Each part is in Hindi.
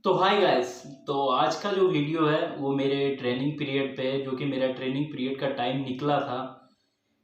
तो हाय गाइस। तो आज का जो वीडियो है वो मेरे ट्रेनिंग पीरियड पे है, जो कि मेरा ट्रेनिंग पीरियड का टाइम निकला था,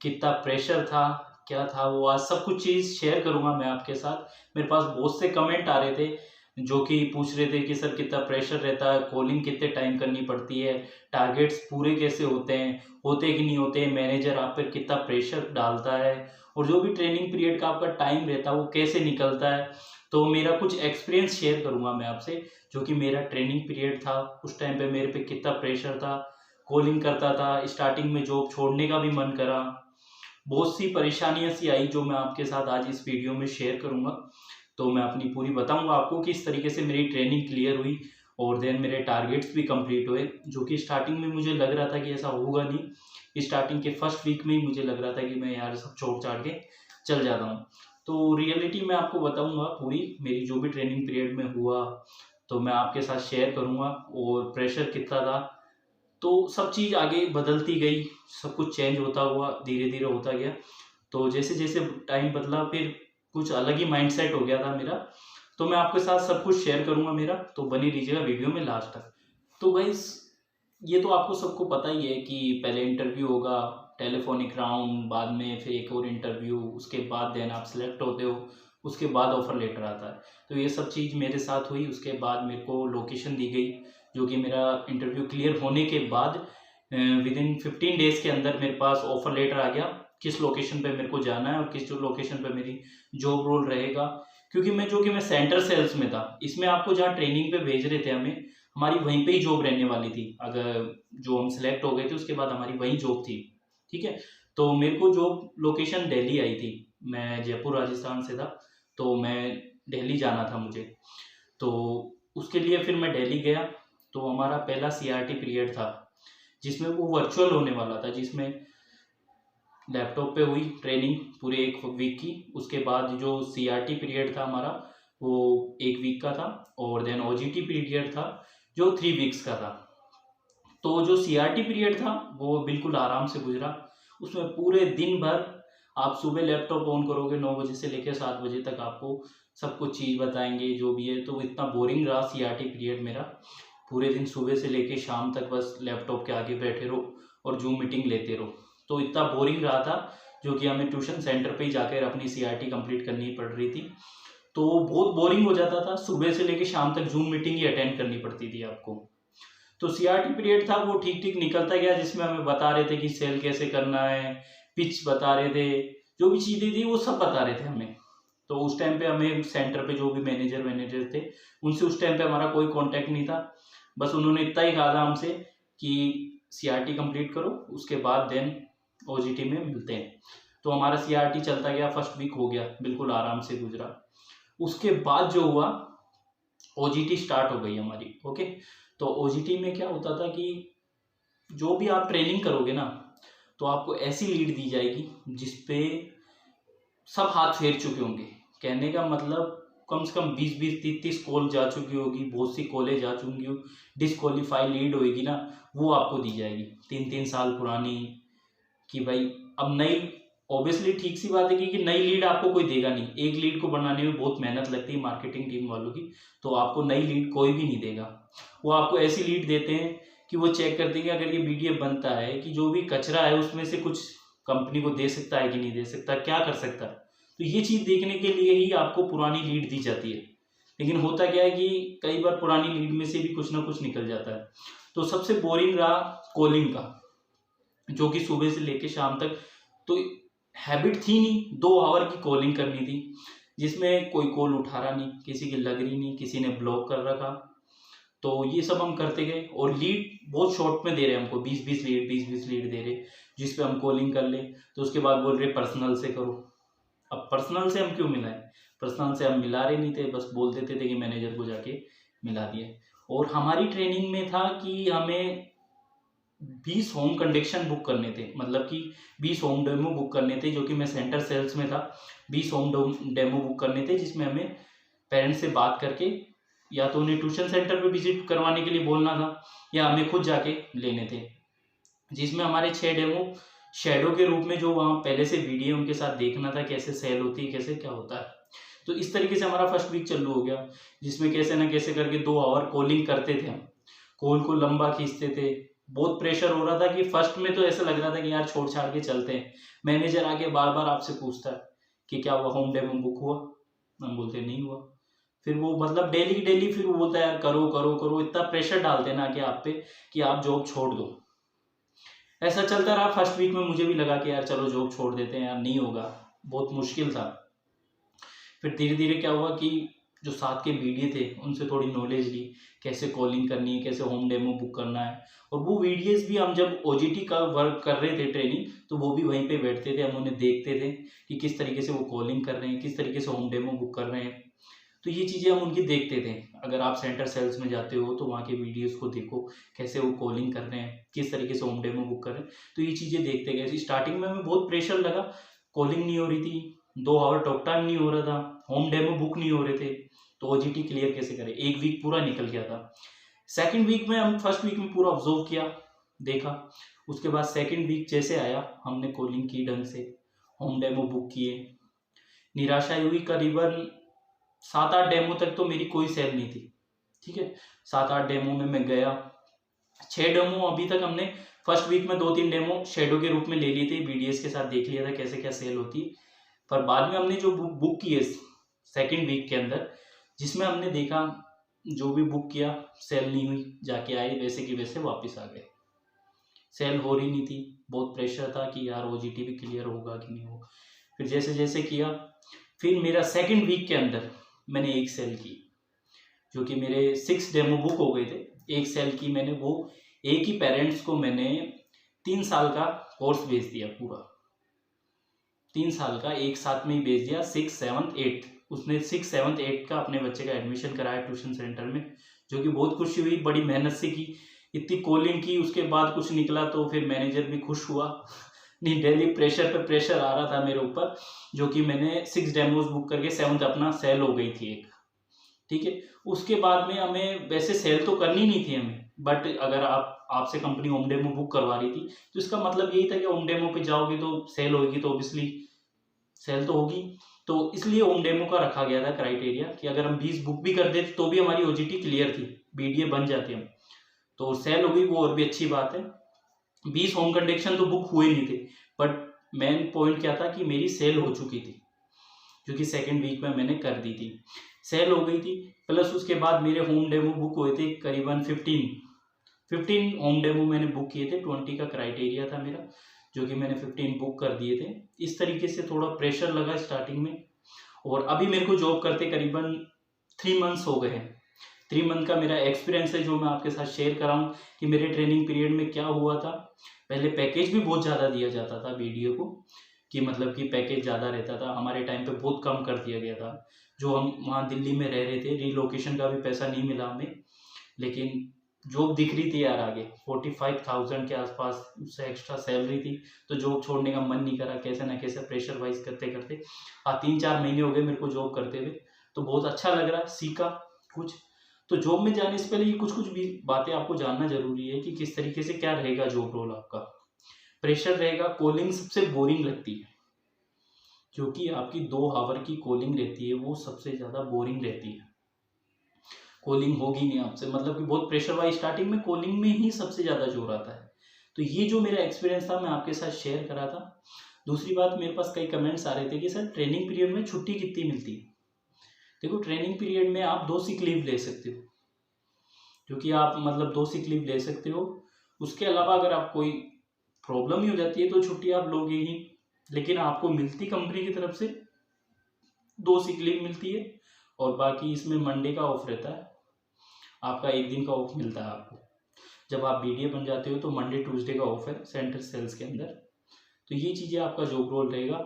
कितना प्रेशर था, क्या था, वो आज सब कुछ चीज़ शेयर करूंगा मैं आपके साथ। मेरे पास बहुत से कमेंट आ रहे थे जो कि पूछ रहे थे कि सर कितना प्रेशर रहता है, कॉलिंग कितने टाइम करनी पड़ती है, टारगेट्स पूरे कैसे होते कि नहीं होते, मैनेजर आप पर कितना प्रेशर डालता है, और जो भी ट्रेनिंग पीरियड का आपका टाइम रहता है वो कैसे निकलता है। तो मेरा कुछ एक्सपीरियंस शेयर करूंगा मैं आपसे, जो कि मेरा ट्रेनिंग पीरियड था, उस टाइम पे मेरे पे कितना प्रेशर था, कॉलिंग करता था, स्टार्टिंग में जॉब छोड़ने का भी मन करा, बहुत सी परेशानियां सी आई जो मैं आपके साथ आज इस वीडियो में शेयर करूंगा। तो मैं अपनी पूरी बताऊंगा आपको कि इस तरीके से मेरी ट्रेनिंग क्लियर हुई और देन मेरे टारगेट्स भी कंप्लीट हुए, जो कि स्टार्टिंग में मुझे लग रहा था कि ऐसा होगा नहीं। स्टार्टिंग के फर्स्ट वीक में ही मुझे लग रहा था कि मैं यार सब छोड़ छाड़ के चल जाता हूँ। तो रियलिटी मैं आपको बताऊंगा पूरी मेरी जो भी ट्रेनिंग पीरियड में हुआ, तो मैं आपके साथ शेयर करूंगा, और प्रेशर कितना था। तो सब चीज़ आगे बदलती गई, सब कुछ चेंज होता हुआ धीरे धीरे होता गया। तो जैसे जैसे टाइम बदला फिर कुछ अलग ही माइंडसेट हो गया था मेरा। तो मैं आपके साथ सब कुछ शेयर करूंगा मेरा, तो बनी रहिएगा वीडियो में लास्ट तक। तो गाइस, ये तो आपको सबको पता ही है कि पहले इंटरव्यू होगा, टेलीफोनिक राउंड, बाद में फिर एक और इंटरव्यू, उसके बाद देन आप सिलेक्ट होते हो, उसके बाद ऑफर लेटर आता है। तो ये सब चीज़ मेरे साथ हुई। उसके बाद मेरे को लोकेशन दी गई, जो कि मेरा इंटरव्यू क्लियर होने के बाद विद इन 15 डेज के अंदर मेरे पास ऑफर लेटर आ गया, किस लोकेशन पे मेरे को जाना है और किस जो लोकेशन पे मेरी जॉब रोल रहेगा। क्योंकि मैं सेंटर सेल्स में था, इसमें आपको जहाँ ट्रेनिंग पे भेज रहे थे हमें, हमारी वहीं पे ही जॉब रहने वाली थी। अगर जो हम सिलेक्ट हो गए थे उसके बाद हमारी वही जॉब थी। ठीक है। तो मेरे को जॉब लोकेशन दिल्ली आई थी, मैं जयपुर राजस्थान से था, तो मैं दिल्ली जाना था मुझे। तो उसके लिए फिर मैं दिल्ली गया। तो हमारा पहला सीआरटी पीरियड था, जिसमें वो वर्चुअल होने वाला था, जिसमें लैपटॉप पे हुई ट्रेनिंग पूरे एक वीक की। उसके बाद जो सीआरटी पीरियड था हमारा, वो एक वीक का था, और देन ओजीटी पीरियड था जो 3 वीक्स का था। तो जो सीआरटी पीरियड था वो बिल्कुल आराम से गुजरा। उसमें पूरे दिन भर आप सुबह लैपटॉप ऑन करोगे 9 बजे से लेकर 7 बजे तक, आपको सब कुछ चीज़ बताएंगे जो भी है। तो इतना बोरिंग रहा सीआरटी पीरियड मेरा। पूरे दिन सुबह से लेकर शाम तक बस लैपटॉप के आगे बैठे रहो और जूम मीटिंग लेते रहो। तो इतना बोरिंग रहा था, जो कि हमें ट्यूशन सेंटर पे ही जाकर अपनी सीआरटी कंप्लीट करनी पड़ रही थी। तो बहुत बोरिंग हो जाता था, सुबह से लेकर शाम तक जूम मीटिंग ही अटेंड करनी पड़ती थी आपको। तो सीआरटी पीरियड था वो ठीक ठीक निकलता गया, जिसमें हमें बता रहे थे कि सेल कैसे करना है, पिच बता रहे थे, जो भी चीज़ें थी वो सब बता रहे थे हमें। तो उस टाइम पे हमें सेंटर पे जो भी मैनेजर थे, उनसे उस टाइम पे हमारा कोई कांटेक्ट नहीं था। बस उन्होंने इतना ही कहा था हमसे कि सीआरटी कंप्लीट करो, उसके बाद देन ओजीटी में मिलते हैं। तो हमारा सीआरटी चलता गया, फर्स्ट वीक हो गया, बिल्कुल आराम से गुजरा। उसके बाद जो हुआ, ओजीटी स्टार्ट हो गई हमारी। ओके। तो ओजीटी में क्या होता था कि जो भी आप ट्रेनिंग करोगे ना, तो आपको ऐसी लीड दी जाएगी जिसपे सब हाथ फेर चुके होंगे। कहने का मतलब कम से कम 20-20 30-30 कॉल जा चुकी होगी, बहुत सी कॉलेज जा चुकी हो, डिसक्वालीफाई लीड होएगी ना, वो आपको दी जाएगी 3-3 साल पुरानी। कि भाई अब नई, ऑब्वियसली ठीक सी बात है कि नई लीड आपको कोई देगा नहीं, एक लीड को बनाने में बहुत मेहनत लगती है मार्केटिंग टीम वालों की। तो आपको नई लीड कोई भी नहीं देगा। वो आपको ऐसी लीड देते हैं कि वो चेक करते हैं कि अगर ये बीडीएफ बनता है कि जो भी कचरा है उसमें से कुछ कंपनी को दे सकता है कि नहीं दे सकता, क्या कर सकता है। तो ये चीज़ देखने के लिए ही आपको पुरानी लीड दी जाती है। लेकिन होता क्या है कि कई बार पुरानी लीड में से भी कुछ ना कुछ निकल जाता है। तो सबसे बोरिंग रहा कॉलिंग का, जो कि सुबह से लेके शाम तक, तो हैबिट थी नहीं, 2 आवर की कॉलिंग करनी थी, जिसमें कोई कॉल उठा रहा नहीं, किसी की लग रही नहीं, किसी ने ब्लॉक कर रखा। तो ये सब हम करते गए, और लीड बहुत शॉर्ट में दे रहे हैं हमको, 20-20 लीड दे रहे, जिस पे हम कॉलिंग कर ले। तो उसके बाद बोल रहे पर्सनल से करो। अब पर्सनल से हम क्यों मिलाएं, पर्सनल से हम मिला रहे नहीं थे, बस बोल देते थे कि मैनेजर को जाके मिला दिए। और हमारी ट्रेनिंग में था कि हमें 20 होम कंडक्शन बुक करने थे, मतलब कि 20 होम डेमो बुक करने थे, जो कि मैं सेंटर सेल्स में था। 20 होम डेमो बुक करने थे, जिसमें हमें पेरेंट्स से बात करके या तो उन्हें ट्यूशन सेंटर पे विजिट करवाने के लिए बोलना था, या हमें खुद जाके लेने थे। जिसमें हमारे 6 डेमो शैडो के रूप में, जो वहाँ पहले से वीडियो उनके साथ देखना था कैसे सेल होती है, कैसे क्या होता है। तो इस तरीके से हमारा फर्स्ट वीक चालू हो गया, जिसमें कैसे ना कैसे करके 2 आवर कॉलिंग करते थे हम, कॉल को लंबा खींचते थे। बहुत प्रेशर हो रहा था कि फर्स्ट में तो ऐसा लग रहा था कि यार छोड़ छाड़ के चलते हैं। मैनेजर आके बार बार आपसे पूछता है कि क्या हुआ, होम डेमो बुक हुआ? हम बोलते नहीं हुआ। फिर वो मतलब डेली डेली फिर वो बोलता है यार करो करो करो, इतना प्रेशर डालते ना कि आप पे कि आप जॉब छोड़ दो। ऐसा चलता रहा। फर्स्ट वीक में मुझे भी लगा कि यार चलो जॉब छोड़ देते हैं यार, नहीं होगा, बहुत मुश्किल था। फिर धीरे धीरे क्या हुआ कि जो साथ के वीडियो थे उनसे थोड़ी नॉलेज ली, कैसे कॉलिंग करनी है, कैसे होम डेमो बुक करना है। और वो वीडियोस भी हम जब ओजीटी का वर्क कर रहे थे ट्रेनिंग, तो वो भी वहीं पे बैठते थे, हम उन्हें देखते थे कि किस तरीके से वो कॉलिंग कर रहे हैं, किस तरीके से होम डेमो बुक कर रहे हैं। तो ये चीज़ें हम उनकी देखते थे। अगर आप सेंटर सेल्स में जाते हो तो वहाँ के वीडियोस को देखो, कैसे वो कॉलिंग कर रहे हैं, किस तरीके से होम डेमो बुक कर रहे हैं। तो ये चीज़ें देखते गए। स्टार्टिंग में हमें बहुत प्रेशर लगा, कॉलिंग नहीं हो रही थी, 2 आवर टॉक टाइम नहीं हो रहा था, होम डेमो बुक नहीं हो रहे थे, तो ओजीटी क्लियर कैसे करें। 1 वीक पूरा निकल गया था। सेकेंड वीक में हम फर्स्ट वीक में पूरा ऑब्जर्व किया, देखा। उसके बाद सेकेंड वीक जैसे आया, हमने कॉलिंग की ढंग से, होम डेमो बुक किए। निराशा हुई, करीबन 7-8 डेमो तक तो मेरी कोई सेल नहीं थी। ठीक है, 7-8 डेमो में मैं गया। 6 डेमो अभी तक हमने फर्स्ट वीक में 2-3 डेमो शेडो के रूप में ले लिए थे, बीडीएस के साथ देख लिया था कैसे क्या सेल होती है। पर बाद में हमने जो बुक की है सेकेंड वीक के अंदर, जिसमें हमने देखा जो भी बुक किया सेल नहीं हुई, जाके आए वैसे कि वैसे वापस आ गए। सेल हो रही नहीं थी, बहुत प्रेशर था कि यार ओजीटी भी क्लियर होगा कि नहीं होगा। फिर जैसे जैसे किया, फिर मेरा सेकेंड वीक के अंदर मैंने 1 सेल की, जो कि मेरे 6 डेमो बुक हो गए थे। 1 सेल की मैंने, वो एक ही पेरेंट्स को मैंने 3 साल का कोर्स भेज दिया पूरा, 3 साल का एक साथ में ही भेज दिया। 6, 7, 8 उसने 6, 7, 8 का अपने बच्चे का एडमिशन कराया ट्यूशन सेंटर में, जो कि बहुत खुशी हुई। बड़ी मेहनत से की, इतनी कॉलिंग की, उसके बाद कुछ निकला तो फिर मैनेजर भी खुश हुआ। नहीं, डेली प्रेशर पे प्रेशर आ रहा था मेरे ऊपर, जो कि मैंने 6 डेमोज बुक करके 7th अपना सेल हो गई थी एक। ठीक है, उसके बाद में हमें वैसे सेल तो करनी नहीं थी हमें, बट अगर आपसे कंपनी होम डेमो बुक करवा रही थी तो इसका मतलब यही था कि होम डेमो पे जाओगे तो सेल होगी, तो ऑब्वियसली सेल तो होगी। तो इसलिए होम डेमो का रखा गया था क्राइटेरिया कि अगर हम 20 बुक भी कर देते तो भी हमारी ओजीटी क्लियर थी, बीडीए बन जाती हम, तो सेल हो गई, वो और भी अच्छी बात है। 20 होम कंडक्शन तो बुक हुए नहीं थे, बट मेन पॉइंट क्या था कि मेरी सेल हो चुकी थी, जो कि सेकेंड वीक में मैंने कर दी थी, सेल हो गई थी। प्लस उसके बाद मेरे होम डेमो बुक हुए थे करीबन 15 होम डेमो मैंने बुक किए थे। 20 का क्राइटेरिया था मेरा, जो कि मैंने 15 बुक कर दिए थे। इस तरीके से थोड़ा प्रेशर लगा स्टार्टिंग में, और अभी मेरे को जॉब करते करीबन 3 मंथ्स हो गए हैं। 3 मंथ का मेरा एक्सपीरियंस है जो मैं आपके साथ शेयर कराऊँ कि मेरे ट्रेनिंग पीरियड में क्या हुआ था। पहले पैकेज भी बहुत ज़्यादा दिया जाता था वीडियो को, कि मतलब कि पैकेज ज़्यादा रहता था। हमारे टाइम पे बहुत कम कर दिया गया था। जो हम वहाँ दिल्ली में रह रहे थे, रिलोकेशन का भी पैसा नहीं मिला हमें, लेकिन जॉब दिख रही थी यार आगे 45,000 के आसपास, उससे एक्स्ट्रा सैलरी थी, तो जॉब छोड़ने का मन नहीं करा। कैसे ना कैसे प्रेशर वाइज करते करते 3-4 महीने हो गए मेरे को जॉब करते हुए, तो बहुत अच्छा लग रहा है, सीखा कुछ। तो जॉब में जाने से पहले ये कुछ कुछ भी बातें आपको जानना जरूरी है कि किस तरीके से क्या रहेगा जॉब रोल आपका। प्रेशर रहेगा, कॉलिंग सबसे बोरिंग लगती है, क्योंकि आपकी 2 आवर की कॉलिंग रहती है, वो सबसे ज़्यादा बोरिंग रहती है। कॉलिंग होगी नहीं आपसे, मतलब कि बहुत प्रेशर वाइज स्टार्टिंग में कॉलिंग में ही सबसे ज़्यादा जोर आता है। तो ये जो मेरा एक्सपीरियंस था मैं आपके साथ शेयर करा था। दूसरी बात, मेरे पास कई कमेंट्स आ रहे थे कि सर ट्रेनिंग पीरियड में छुट्टी कितनी मिलती है। देखो, ट्रेनिंग पीरियड में आप 2 सिक लीव ले सकते हो, क्योंकि आप मतलब 2 सिक लीव ले सकते हो। उसके अलावा अगर आप कोई प्रॉब्लम ही हो जाती है तो छुट्टी आप लोगे ही, लेकिन आपको मिलती कंपनी की तरफ से 2 सिक लीव मिलती है, और बाकी इसमें मंडे का ऑफ रहता है, आपका 1 दिन का ऑफ मिलता है आपको। जब आप बीडीए बन जाते हो तो मंडे ट्यूसडे का ऑफ है सेंटर सेल्स के अंदर। तो ये चीज़ें आपका जॉब रोल रहेगा।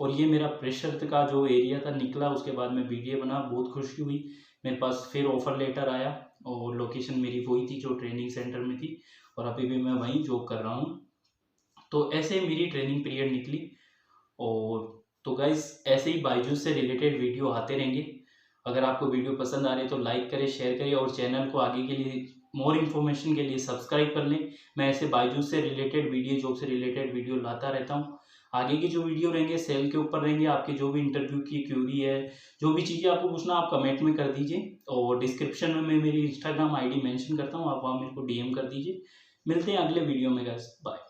और ये मेरा प्रेशर का जो एरिया था निकला, उसके बाद मैं बीडीए बना, बहुत खुशी हुई। मेरे पास फिर ऑफर लेटर आया, और लोकेशन मेरी वही थी जो ट्रेनिंग सेंटर में थी, और अभी भी मैं वहीं जॉब कर रहा हूँ। तो ऐसे मेरी ट्रेनिंग पीरियड निकली। और तो गाइस, ऐसे ही बायजूस से रिलेटेड वीडियो आते रहेंगे। अगर आपको वीडियो पसंद आ रही है तो लाइक करें, शेयर करें, और चैनल को आगे के लिए मोर इन्फॉर्मेशन के लिए सब्सक्राइब कर लें। मैं ऐसे बायजूस से रिलेटेड वीडियो, जॉब से रिलेटेड वीडियो लाता रहता हूँ। आगे की जो वीडियो रहेंगे सेल के ऊपर रहेंगे, आपके जो भी इंटरव्यू की क्यूरी है, जो भी चीज़ें आपको पूछना आप कमेंट में कर दीजिए, और डिस्क्रिप्शन में मैं मेरी इंस्टाग्राम आईडी मेंशन करता हूँ, आप वहाँ मेरे को डीएम कर दीजिए। मिलते हैं अगले वीडियो में गाइस, बाय।